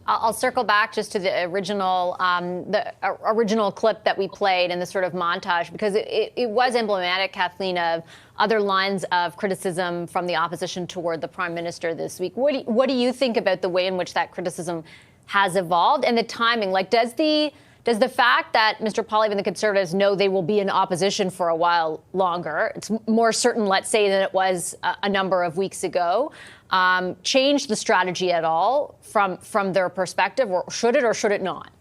I'll circle back just to the original clip that we played and the sort of montage, because it was emblematic, Kathleen, of other lines of criticism from the opposition toward the prime minister this week. What do you think about the way in which that criticism has evolved and the timing? Like, does the fact that Mr. Poilievre and the Conservatives know they will be in opposition for a while longer, it's more certain, let's say, than it was a number of weeks ago, change the strategy at all from their perspective, or should it not?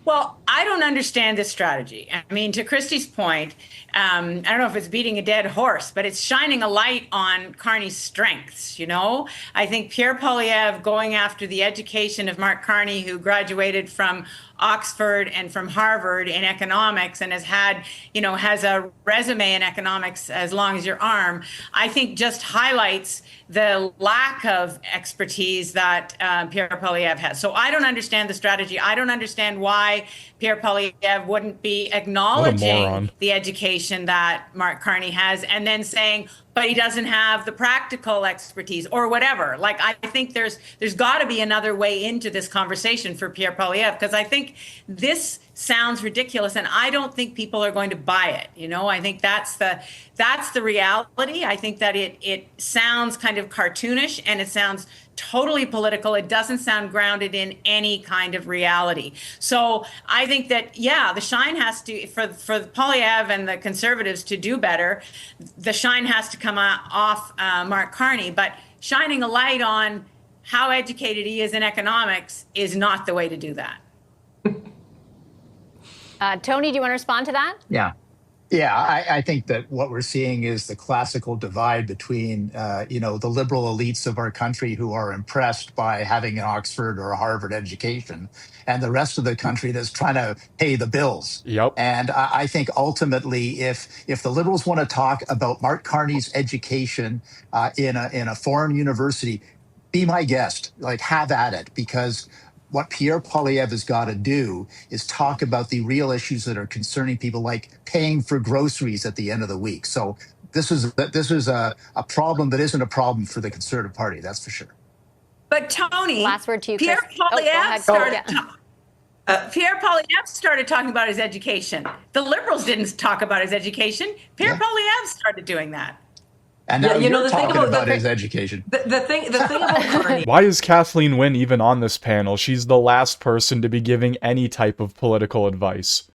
Well, I don't understand this strategy. I mean, to Christy's point, I don't know if it's beating a dead horse, but it's shining a light on Carney's strengths, you know? I think Pierre Poilievre going after the education of Mark Carney, who graduated from Oxford and from Harvard in economics and has a resume in economics as long as your arm, I think just highlights the lack of expertise that Pierre Poilievre has. So I don't understand the strategy. I don't understand why Pierre Poilievre wouldn't be acknowledging the education that Mark Carney has and then saying, but he doesn't have the practical expertise or whatever. Like, I think there's got to be another way into this conversation for Pierre Poilievre, because I think this sounds ridiculous and I don't think people are going to buy it. You know, I think that's the reality. I think that it sounds kind of cartoonish and it sounds totally political. It doesn't sound grounded in any kind of reality. So I think that, yeah, the shine has to, for Poilievre and the Conservatives to do better, the shine has to come off Mark Carney. But shining a light on how educated he is in economics is not the way to do that. Tony, do you want to respond to that? Yeah, I think that what we're seeing is the classical divide between, the liberal elites of our country who are impressed by having an Oxford or a Harvard education, and the rest of the country that's trying to pay the bills. Yep. And I think ultimately, if the liberals want to talk about Mark Carney's education in a foreign university, be my guest. Like, have at it, because what Pierre Poilievre has got to do is talk about the real issues that are concerning people, like paying for groceries at the end of the week. So this is a problem that isn't a problem for the Conservative Party, that's for sure. But Tony, last word to you, Pierre Poilievre Pierre started talking about his education. The Liberals didn't talk about his education. Pierre Poilievre started doing that. And now you're talking about his education. The thing about Carney. Why is Kathleen Wynne even on this panel? She's the last person to be giving any type of political advice.